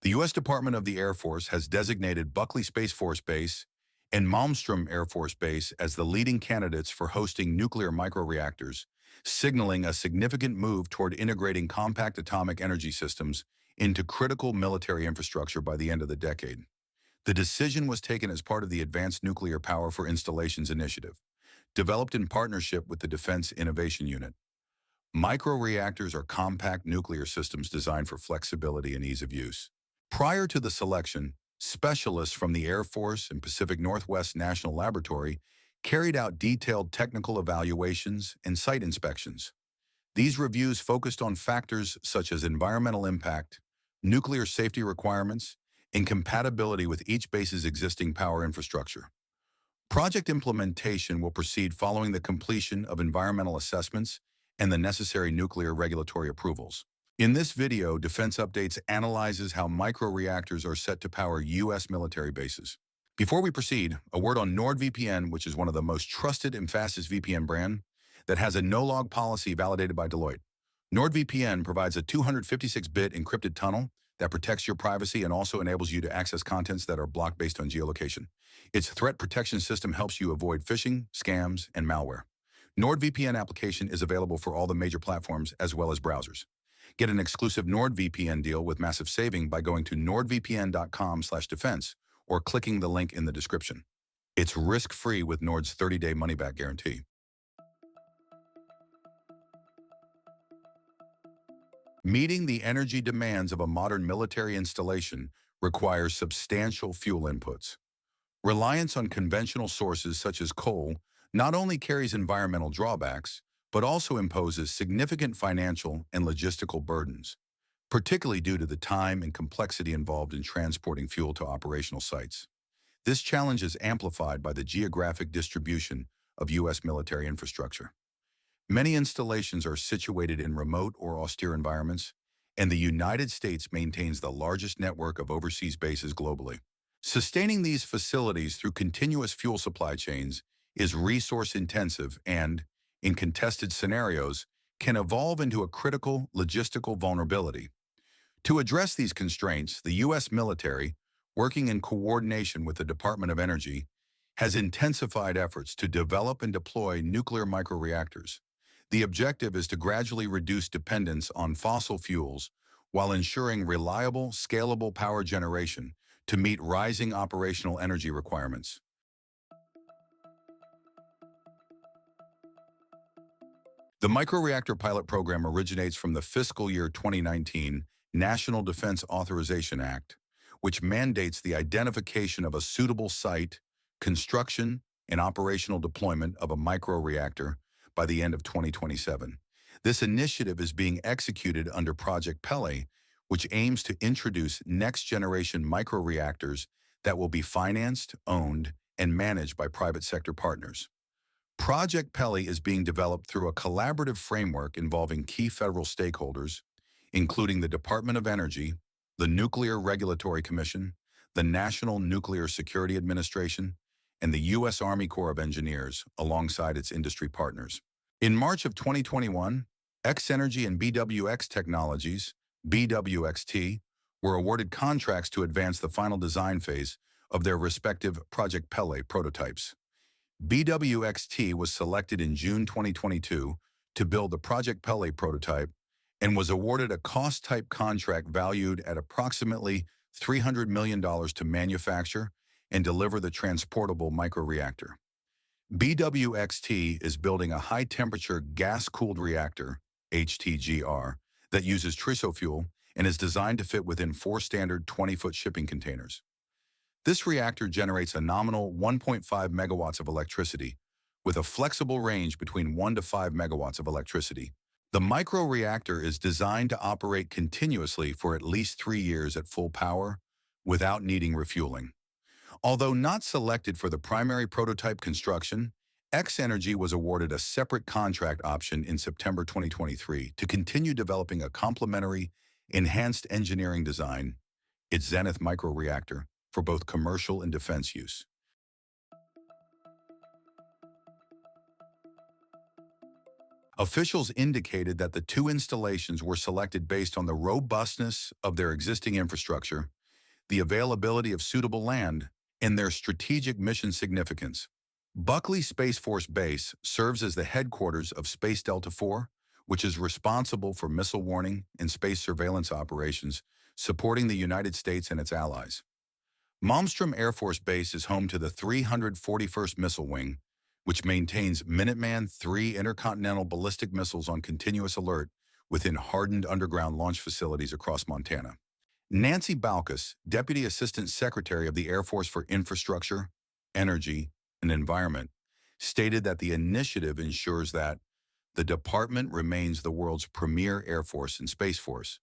The U.S. Department of the Air Force has designated Buckley Space Force Base and Malmstrom Air Force Base as the leading candidates for hosting nuclear microreactors, signaling a significant move toward integrating compact atomic energy systems into critical military infrastructure by the end of the decade. The decision was taken as part of the Advanced Nuclear Power for Installations Initiative, developed in partnership with the Defense Innovation Unit. Microreactors are compact nuclear systems designed for flexibility and ease of use. Prior to the selection, specialists from the Air Force and Pacific Northwest National Laboratory carried out detailed technical evaluations and site inspections. These reviews focused on factors such as environmental impact, nuclear safety requirements, and compatibility with each base's existing power infrastructure. Project implementation will proceed following the completion of environmental assessments and the necessary nuclear regulatory approvals. In this video, Defense Updates analyzes how microreactors are set to power U.S. military bases. Before we proceed, a word on NordVPN, which is one of the most trusted and fastest VPN brand that has a no-log policy validated by Deloitte. NordVPN provides a 256-bit encrypted tunnel that protects your privacy and also enables you to access contents that are blocked based on geolocation. Its threat protection system helps you avoid phishing, scams, and malware. NordVPN application is available for all the major platforms as well as browsers. Get an exclusive NordVPN deal with massive saving by going to nordvpn.com/defense or clicking the link in the description. It's risk-free with Nord's 30-day money-back guarantee. Meeting the energy demands of a modern military installation requires substantial fuel inputs. Reliance on conventional sources such as coal not only carries environmental drawbacks, but also imposes significant financial and logistical burdens, particularly due to the time and complexity involved in transporting fuel to operational sites. This challenge is amplified by the geographic distribution of U.S. military infrastructure. Many installations are situated in remote or austere environments, and the United States maintains the largest network of overseas bases globally. Sustaining these facilities through continuous fuel supply chains is resource-intensive and, in contested scenarios, can evolve into a critical logistical vulnerability. To address these constraints, the U.S. military, working in coordination with the Department of Energy, has intensified efforts to develop and deploy nuclear microreactors. The objective is to gradually reduce dependence on fossil fuels while ensuring reliable, scalable power generation to meet rising operational energy requirements. The Microreactor Pilot Program originates from the fiscal year 2019 National Defense Authorization Act, which mandates the identification of a suitable site, construction, and operational deployment of a microreactor by the end of 2027. This initiative is being executed under Project PELE, which aims to introduce next-generation microreactors that will be financed, owned, and managed by private sector partners. Project PELE is being developed through a collaborative framework involving key federal stakeholders, including the Department of Energy, the Nuclear Regulatory Commission, the National Nuclear Security Administration, and the U.S. Army Corps of Engineers, alongside its industry partners. In March of 2021, X-Energy and BWX Technologies, BWXT, were awarded contracts to advance the final design phase of their respective Project PELE prototypes. BWXT was selected in June 2022 to build the Project PELE prototype and was awarded a cost-type contract valued at approximately $300 million to manufacture and deliver the transportable microreactor. BWXT is building a high-temperature gas-cooled reactor, HTGR, that uses TRISO fuel and is designed to fit within 4 standard 20-foot shipping containers. This reactor generates a nominal 1.5 megawatts of electricity, with a flexible range between 1 to 5 megawatts of electricity. The microreactor is designed to operate continuously for at least 3 years at full power without needing refueling. Although not selected for the primary prototype construction, X-Energy was awarded a separate contract option in September 2023 to continue developing a complementary, enhanced engineering design, its Zenith microreactor, for both commercial and defense use. Officials indicated that the 2 installations were selected based on the robustness of their existing infrastructure the availability of suitable land, and their strategic mission significance. Buckley Space Force Base serves as the headquarters of Space Delta IV, which is responsible for missile warning and space surveillance operations, supporting the United States and its allies. Malmstrom Air Force Base is home to the 341st Missile Wing, which maintains Minuteman III intercontinental ballistic missiles on continuous alert within hardened underground launch facilities across Montana. Nancy Balkus, Deputy Assistant Secretary of the Air Force for Infrastructure, Energy, and Environment, stated that the initiative ensures that the department remains the world's premier Air Force and Space Force.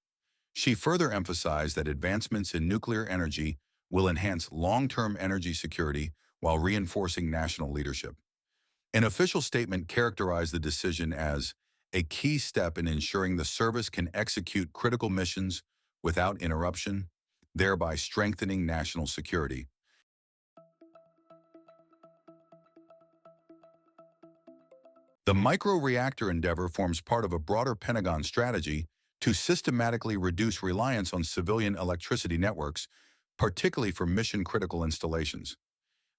She further emphasized that advancements in nuclear energy will enhance long-term energy security while reinforcing national leadership. An official statement characterized the decision as a key step in ensuring the service can execute critical missions without interruption, thereby strengthening national security. The microreactor endeavor forms part of a broader Pentagon strategy to systematically reduce reliance on civilian electricity networks, particularly for mission-critical installations.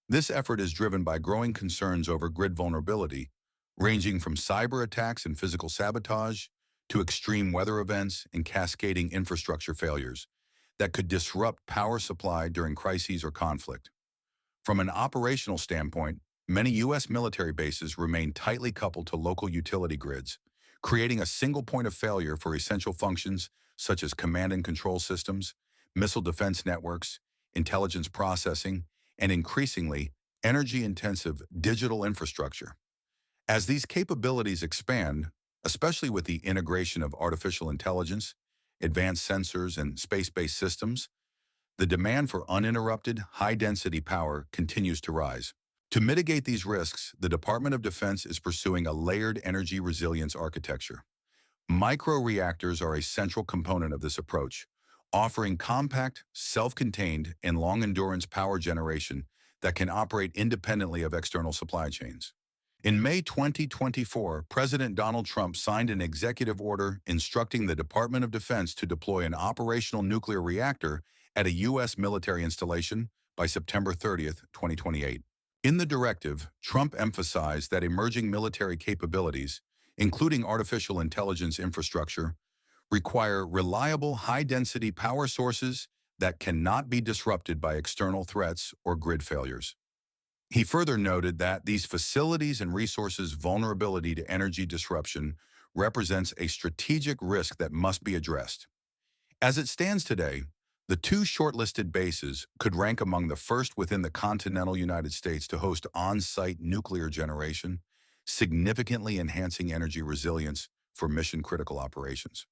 This effort is driven by growing concerns over grid vulnerability, ranging from cyber attacks and physical sabotage to extreme weather events and cascading infrastructure failures that could disrupt power supply during crises or conflict. From an operational standpoint, many U.S. military bases remain tightly coupled to local utility grids, creating a single point of failure for essential functions such as command and control systems, missile defense networks, intelligence processing, and increasingly, energy-intensive digital infrastructure. As these capabilities expand, especially with the integration of artificial intelligence, advanced sensors, and space-based systems, the demand for uninterrupted, high-density power continues to rise. To mitigate these risks, the Department of Defense is pursuing a layered energy resilience architecture. Microreactors are a central component of this approach, offering compact, self-contained, and long-endurance power generation that can operate independently of external supply chains. In May 2024, President Donald Trump signed an executive order instructing the Department of Defense to deploy an operational nuclear reactor at a U.S. military installation by September 30, 2028. In the directive, Trump emphasized that emerging military capabilities, including artificial intelligence infrastructure, require reliable high-density power sources that cannot be disrupted by external threats or grid failures. He further noted that these facilities and resources' vulnerability to energy disruption represents a strategic risk that must be addressed. As it stands today, the two shortlisted bases could rank among the first within the continental United States to host on-site nuclear generation, significantly enhancing energy resilience for mission-critical operations.